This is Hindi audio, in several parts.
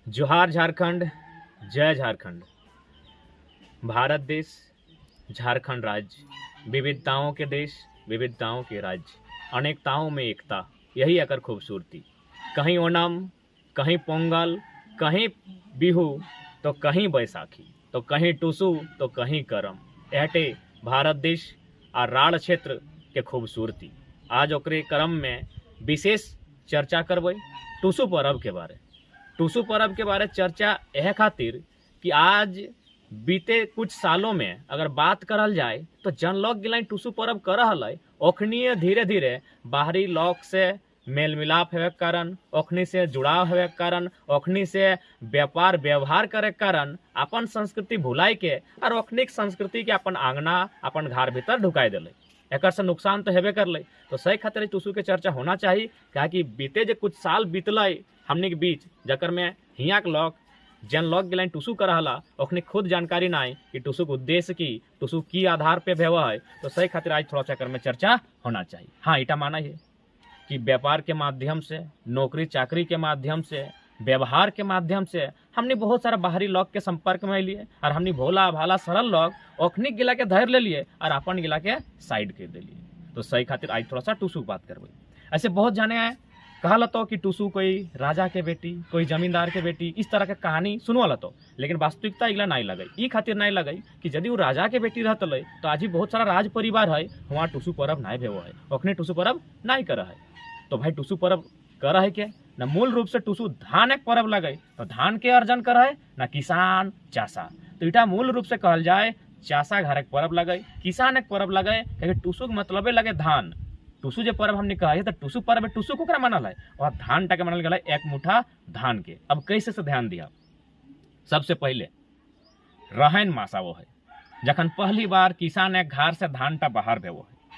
जोहार झारखंड, जय झारखंड। भारत देश, झारखंड राज्य, विविधताओं के देश, विविधताओं के राज्य, अनेकताओं में एकता, यही एकर खूबसूरती। कहीं ओणम, कहीं पोंगल, कहीं बिहू तो कहीं बैसाखी, तो कहीं टुसु तो कहीं करम। एहटे भारत देश आ राढ़ क्षेत्र के खूबसूरती। आज ओकरे क्रम में विशेष चर्चा करबै टुसु पर्व के बारे। टुसु पर्व के बारे चर्चा यह खातिर कि आज बीते कुछ सालों में अगर बात करल जाए तो जन लोग गिलाई टुसु पर्व कर रहल है, ओखनी धीरे धीरे बाहरी लोग से मेल मिलाप होवे के कारण, ओखनी से जुड़ाव होवे के कारण, ओखनी से व्यापार व्यवहार करे के कारण अपन संस्कृति भुलाई के और ओखनी संस्कृति के अपन आंगना, अपन घर भीतर ढुकाई दिले। एक से नुकसान तो हेबे करले। तो सही खातिर टुसु के चर्चा होना चाहिए, क्या कि बीते जो कुछ साल बीतल हमने के बीच, जकर में हियाँ के लोग जन लोग गिलाइन टुसु कर रहा, ओखनी खुद जानकारी ना है कि टुसु के उद्देश्य की, टुसु की आधार पे भेव है। तो सही खातिर आज थोड़ा चक्कर में चर्चा होना चाहिए। हाँ, इटा माना है कि व्यापार के माध्यम से, नौकरी चाकरी के माध्यम से, व्यवहार के माध्यम से हमने बहुत सारा बाहरी लोग के संपर्क में लिए और हमने भोला भाला सरल लोग ओखनी गिला के धैर्य ले लिए और अपन गिला के साइड कर दिलिए। तो सही खातिर आज थोड़ा सा टुसु बात करबे। ऐसे बहुत जाने आए कहल तो कि टुसु कोई राजा के बेटी, कोई जमींदार के बेटी, इस तरह के कहानी सुनवाल तो, लेकिन वास्तविकता इला नहीं लगे। ई खातिर नहीं लगे कि यदि वो राजा के बेटी रहते तो आज ही बहुत सारा राज परिवार है वहाँ टुसु पर्व नहीं भेव है, ओखने टुसु पर्व नहीं कर है। तो भाई टुसु पर्व कर है के न मूल रूप से टुसु धान एक पर्व लगे, तो धान के अर्जन कर है न किसान चाषा। तो इटा मूल रूप से कहल जाए चाषा घर एक पर्व लगे, किसान एक पर्व लगे, क्योंकि टुसु के मतलब लगे धान। टुसु जो पर्व हमने कहा है तो टुसु पर्व टुसु को मनल है और धान टाके मनल गया एक मुठा धान के। अब कैसे से ध्यान दिया, सबसे पहले रहन मासा वो है जखन पहली बार किसान एक घर से धान टा बाहर भेवो है।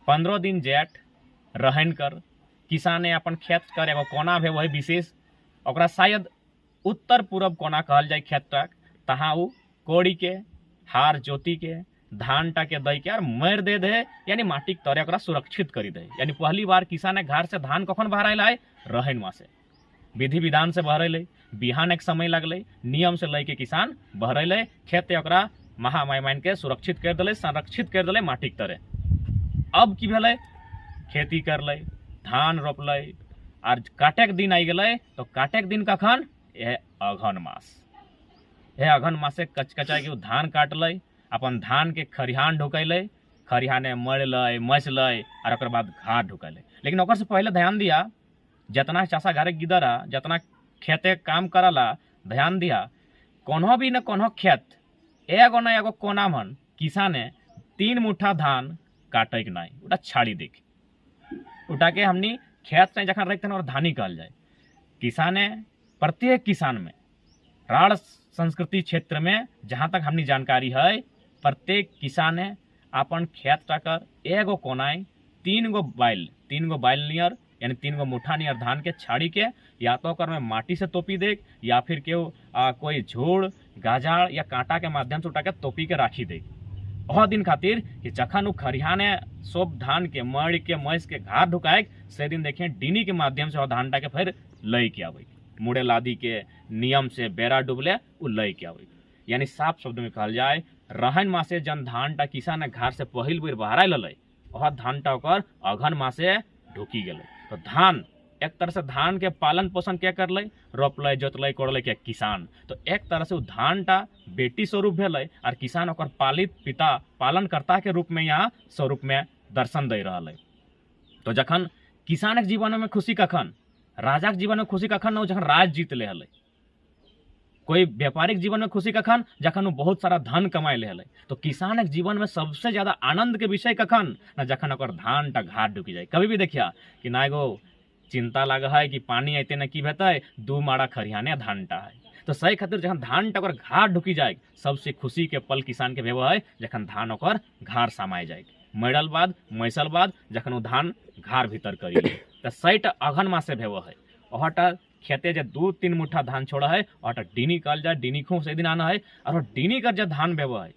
15 दिन जेठ रहन कर किसान अपन खेत कर एगो कोना भेवो है विशेष, ओकरा शायद उत्तर पूर्व कोना कहल जाए खेत तक, तहाँ वो कोड़ी के हार जोती के धान टा के दे के और मर दे दे, यानी माटी के तरे ओकरा सुरक्षित करी दे। यानी पहली बार किसान घर से धान कखन बहराइल है, रहन मासे विधि विधान से बहरैले, बिहान एक समय लगले, नियम से लेके किसान बहरैले, खेत ओकरा महामाय मान के सुरक्षित कर दिले, संरक्षित कर दिले माटी के तरे। अब की भेलै, खेती करले, धान रोपले और काटे के दिन आई गए। तो काटे के दिन कखन, यह अघन मास। यह अघन मासे कचकचा के धान काटले, अपन धान के खरिहान ढुकैले, खरिहाने मरले मचले और ओकर बाद घाट ढुकैले। लेकिन ओकर से पहले ध्यान दिया, जितना चाषा घरे गिदरा, जितना खेते काम करला, ध्यान दिया कोनो भी न कोनो खेत एगो न एगो कोना मन किसाने 3 मुठा धान काटे के नहीं, उटा छाड़ी देख उठा के हमनी खेत से जखन रखते और धानी कहल जाए। किसाने प्रत्येक किसान में राढ़ संस्कृति क्षेत्र में जहाँ तक हमनी जानकारी है, प्रत्येक किसाने अपन खेत टाकर एगो कोनाई 3 गो बैल नियर, यानी 3 गो मुठा नियर धान के छाड़ी के या तो ओकर में माटी से तोपी दे, या फिर केहू कोई झोड़ गाजाड़ या कांटा के माध्यम से उठा के तोपी के राखी दे। वह दिन खातिर कि जखन वो खरिहाने सब धान के मड़ के मैस के घाट ढुकाए, से दिन देखिए डीनी के माध्यम से वह धान के फिर लई के आवे, मुड़े लादी के नियम से बेरा डूबले वो लई के आवे। यानी साफ शब्द में कहल जाए, रहन मासे जन धान टा किसान घर से पहिल बेर बहराए लले, वह धान टा ओकर अघन मासे ढुकी गए। तो धान एक तरह से धान के पालन पोषण क्या कर ले, रोपले जोतले कोड़ले के किसान। तो एक तरह से धान टा बेटी स्वरूप भेले और किसान ओकर पालित पिता पालनकर्ता के रूप में यहाँ स्वरूप में दर्शन दे रहा है। तो जखन किसान के जीवन में खुशी कखन, राजा के जीवन में खुशी कखन न, जखन राज जीत ले हले। कोई व्यापारिक जीवन में खुशी कखन, जखन वो बहुत सारा धन कमाए ले हले। तो किसान के जीवन में सबसे ज्यादा आनंद के विषय कखन न, जखन ओकर धान टा घाट ढुकी जाए। कभी भी देखिया कि ना एगो चिंता लग है कि पानी अते न की भेते, 2 माड़ा खरिहाने धान टा है। तो सही खातिर जखन धान टा ओकर घाट ढुकी जाए, सबसे खुशी के पल किसान के भेव है जखन धान ओकर घार समाये जाए। मरल बाद मैसल बाद जखन वो धान घार भीतर करी, तो सही टा अघन मासे भेव है। वहटा खेते जे 2-3 मुठा धान छोड़ा है, वहटा डीनी कहल जाए, डीनी खूब से दिन आना है। और डीनी कर जब धान भेव है,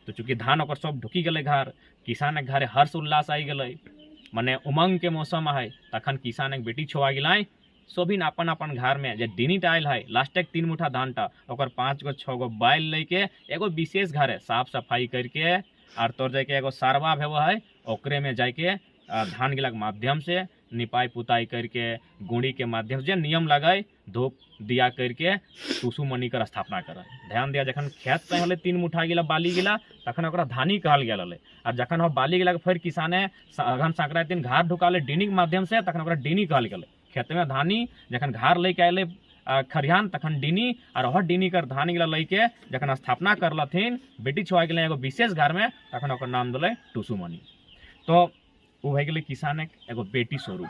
तो चूंकि धान ओकर सब ढुकी गए घर, किसान के घरे हर्ष उल्लास आई गए, मने उमंग के मौसम है, तखन किसान एक बेटी छोआ गिलाय सभी अपन अपन घर में जे डिनिट आयल है लास्टे 3 मुठा धान टा ओकर 5 गो 6 गो बैल लेके एगो विशेष घर है साफ सफाई करके और तोर जाके एगो सारवा भेव है ओकरे में जाके धान गिला के माध्यम से निपाई पुताई करके गुड़ी के माध्यम से नियम लगाए धूप दिया करके टुसु मणि कर स्थापना करे। ध्यान दिया जखन खेत पे हले 3 मुठा गिला बाली गिला तखन ओकरा धानी कहल गेल हले और जखन हो बाली गिला के फिर किसाने अगहन संक्रांति दिन घाट ढुकाले डिनी के माध्यम से तखन ओकरा डिनी कहल गेल। खेत में धानी जखन घर लेके आए खरिहान तखन डिनी और हर डिनी कर धान गिला लेके जखन स्थापना करलथिन बेटी छुआ गेले एगो विशेष घर में तखन ओकर नाम दिले टुसु मणि। तो वो भे गेले किसान एगो बेटी स्वरूप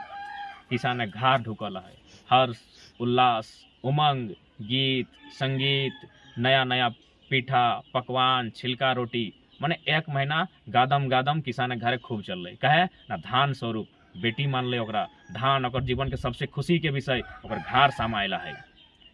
किसान घाट ढुकल है हर्ष उल्लास उमंग गीत संगीत नया नया पीठा पकवान छिलका रोटी माने 1 महीना गादम गादम किसान घरे खूब चल रही कहे ना धान स्वरूप बेटी मान ले ओकरा धान ओकर जीवन के सबसे खुशी के विषय ओकर घर समायला है।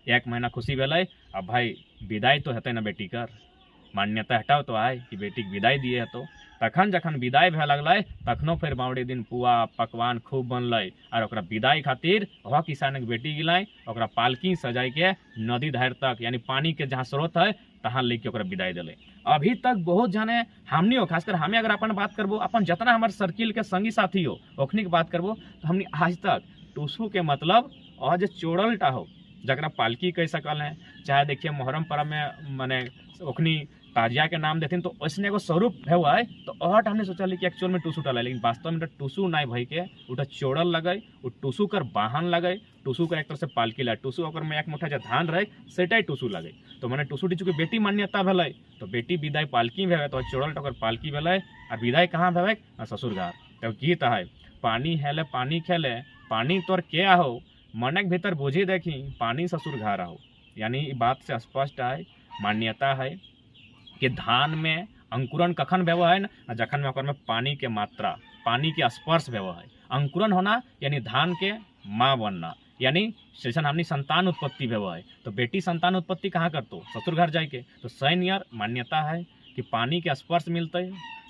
1 महीना खुशी भेलै अब भाई विदाई तो हेतै ना बेटी कर मान्यता हटाओ तो आए कि बेटी के विदाई दिए हेतौ तखन जखन विदाई भे लगलै तखनो फिर बावड़ी दिन पुआ पकवान खूब बनलै और ओकरा विदाई खातिर वह किसान के बेटी गिलाई ओकरा पालकी सजाई के नदी धार तक यानी पानी के जहाँ स्रोत है तहाँ लेके ओकरा विदाई दिले। अभी तक बहुत जाने हमनी हो खासकर हमें अगर अपन बात करबो अपन जितना हमारे सर्किल के संगी साथी हो ओखनी के बात करबो तो हमनी आज तक टुसु के मतलब और जो चोड़लटा हो जरा पालकी कह सकल है चाहे देखिए मुहर्रम पर्व में माने ओखनी ताजिया के नाम देथिन तो वैसने एगो स्वरूप हुआ है तो अहट हमने सोचा कि एक्चुअल में टुसु टल लेकिन वास्तव में टुसु नहीं भई के उटा चोड़ल लगे उ टुसु कर वाहन लगे टुसु कर एक तरह से पालकी लगे टुसु ओकर में एक मुठा जो धान रहे सेटाई टुसु लगे तो मैंने टुसु टीचू के बेटी मान्यता भेलै तो बेटी विदाई पालकी भेवे तो चोड़ल टकर पालकी भेलै और विदाई कहाँ भेवे ससुर घर। तो गीत है पानी हेले पानी खेले पानी तोर के आहो मन के भीतर बुझी देखी पानी ससुर घर आहो यानी बात से स्पष्ट है मान्यता है कि धान में अंकुरन कखन भेव है ना जखन में ओकर में पानी के मात्रा पानी के स्पर्श भेव है। अंकुरन होना यानी धान के माँ बनना यानी जैसे हमनी संतान उत्पत्ति भेव है तो बेटी संतान उत्पत्ति कहाँ करतो ससुर घर जाके तो सैन यार मान्यता है कि पानी के स्पर्श मिलते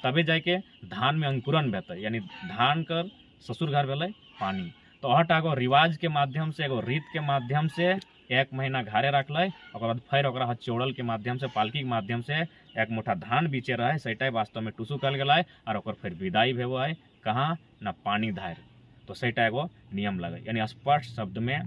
तबे जाके धान में अंकुरन भेते यानी धान कर ससुर घर भेलै पानी। तो हट एगो रिवाज के माध्यम से एगो रीत के माध्यम से 1 महीना घरे रखल ओकर बाद फिर ओकरा चोड़ल के माध्यम से पालकी के माध्यम से एक मुठा धान बीचे रहे सेटाई वास्तव में टुसु कल गया और ओकर फिर विदाई भेव है कहाँ ना पानी धार तो सेटा एगो नियम लगे यानी स्पष्ट शब्द में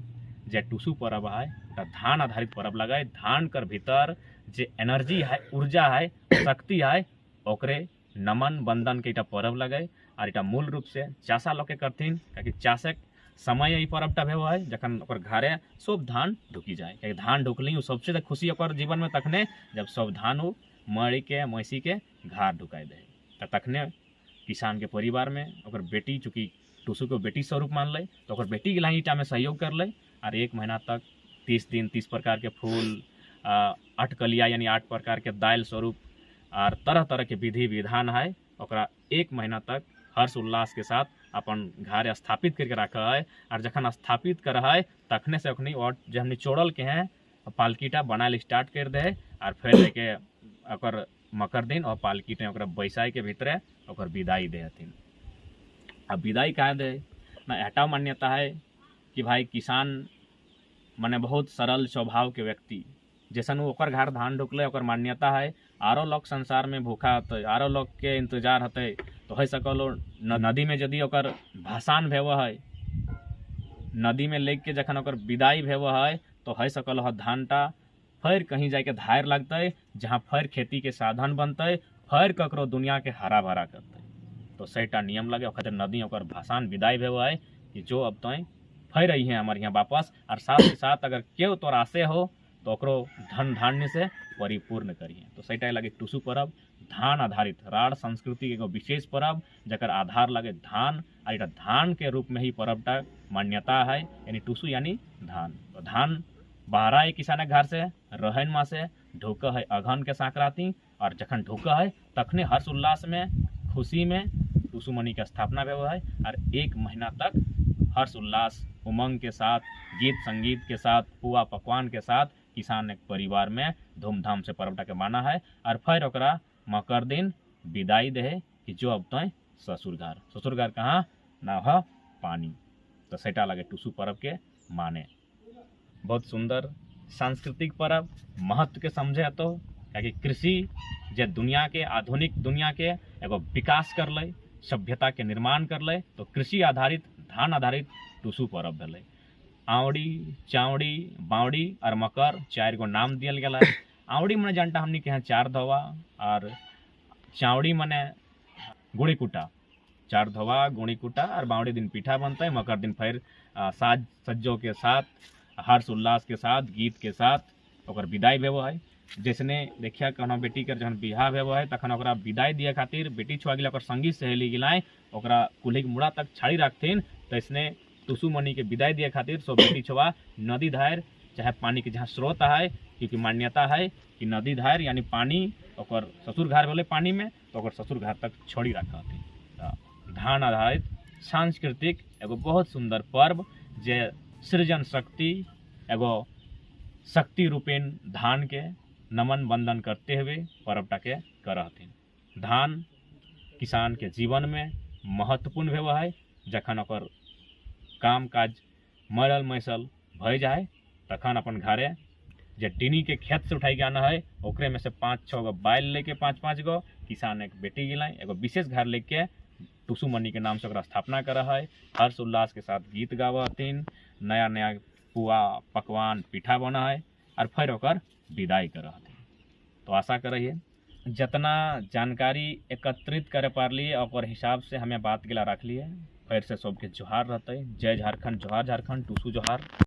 जे टुसु पर्व है धान आधारित पर्व लगे धान कर भीतर जे एनर्जी है ऊर्जा है शक्ति है ओकरे नमन बंदन के पर्व लगे और इटा मूल रूप से चाषा लोग के करथिन क्योंकि चाषक समय यही पर्वटा भेव है जखन ओकर घरे सब धान ढुकी जाए क्योंकि धान ढुकली सबसे तो खुशी ओकर जीवन में तखने जब सब धान मरी के मैसी के घर ढुकाई दे तो तखने किसान के परिवार में ओकर बेटी चूँकि टुसु को बेटी स्वरूप मान ले तो ओकर बेटी के लाइटा में सहयोग कर ले और 1 महीना तक 30 दिन 30 प्रकार के फूल 8 कलिया यानी 8 प्रकार के दाल स्वरूप और तरह तरह के विधि विधान है ओकरा 1 महीना तक हर्ष उल्लास के साथ अपन घर स्थापित करके रखा है और जखन स्थापित कर है तखने से अखनी और जो हमने चोड़ल के हैं पालकीटा बनाए स्टार्ट कर दे और फिर लेके ओकर मकर दिन और पालकीटे ओकरा बैसाई के भीतरे ओकर विदाई दे हथिन। अब विदाई कहा दे ना एटा मान्यता है कि भाई किसान माने बहुत सरल स्वभाव के व्यक्ति जैसन ओकर घर धान ढुकले ओकर मान्यता है आरो लोग संसार में भूखा होते आरो लोग के इंतजार होते तो हो सकल नदी में यदि ओकर भसान भेव है नदी में लेके के जखन ओकर विदाई भेव है तो हो सकल धानटा फिर कहीं जाके धार लगते जहाँ फिर खेती के साधन बनते फिर ककरो दुनिया के हरा भरा करते तो सैटा नियम लगे खातिर नदी ओकर भसान विदाई भेव है कि जो अब तो फिर रही है हमारे यहाँ वापस और साथ ही साथ अगर केव तोरा से हो तो ओकरो धन धान्य से परिपूर्ण करिए तो सैटा लगे टुसु पर्व धान आधारित राड़ संस्कृति के एगो विशेष पर्व जकर आधार लगे धान और धान के रूप में ही पर्वटा मान्यता है यानी टुसु यानी धान। तो धान बाहरा है किसान घर से रहन माँ से ढुक है अगहन के संक्रांति और जखन ढुक है तखने हर्ष उल्लास में खुशी में टुसु मणि के स्थापना भेव है और 1 महीना तक हर्ष उल्लास उमंग के साथ गीत संगीत के साथ पुआ पकवान के साथ किसान एक परिवार में धूमधाम से पर्वटा के माना है और फिर ओकरा मकर दिन विदाई दे कि जो अब तो ससुर घर कहाँ ना हो पानी। तो सेटा लगे टुसु पर्व के माने। बहुत सुंदर सांस्कृतिक पर्व महत्व के समझे तो कि कृषि जे दुनिया के आधुनिक दुनिया के एगो विकास कर ले, सभ्यता के निर्माण कर ले, तो कृषि आधारित धान आधारित टुसु पर्व भेलै। आँवड़ी, चावड़ी, बावड़ी और मकर 4 गो नाम दियल गेला है। आँवड़ी मने जानता हमनी के यहाँ 4 धोवा, और चावड़ी मने गुड़ी कुटा, 4 धोवा गुड़ी कुटा, और बावड़ी दिन पीठा बनता है। मकर दिन फिर साज सज्जों के साथ, हर्ष उल्लास के साथ, गीत के साथ ओकर विदाई भेबो है। जैसने देखिया कहना बेटी के जहन बियाह भेबो है तखन ओकरा विदाई दिए खातिर बेटी छुआ गेला ओकर संगी सहेली गिलाए ओकरा कुल्ही के मुड़ा तक छाड़ी रखथिन। तैसने टुसु मनी के विदाई दिए खातिर सब बेटी छुआ नदी धार चाहे पानी के जहाँ स्रोत है, क्योंकि मान्यता है कि नदी धार यानी पानी ओकर ससुर घर भेलै पानी में, तो ओकर ससुर घर तक छोड़ी रखथिन। धान आधारित सांस्कृतिक एगो बहुत सुंदर पर्व जे सृजन शक्ति एगो शक्ति रूपेण धान के नमन बंदन करते हुए पर्वटा के करथिन। धान किसान के जीवन में महत्वपूर्ण भेबो है। जखन ओकर काम काज मरल मैसल भय जाए तखन अपन घरे जे टीनी के खेत से उठाई के आना है ओकरे में से 5-6 गो बैल लेके 5-5 गो किसान एक बेटी गिलाई एगो विशेष घर लेके टुसु मनी के नाम से ओकरा स्थापना करा है। हर्ष उल्लास के साथ गीत गावथिन, नया नया पुआ पकवान पीठा बना है और फिर ओकर विदाई करथिन। तो आशा करिए जितना जानकारी एकत्रित करे पारलिए ओकर हिसाब से हमें बात गिला रख लिए। फिर से सबके जोहार रहते। जय झारखंड, जोहार झारखंड, टुसु जोहार।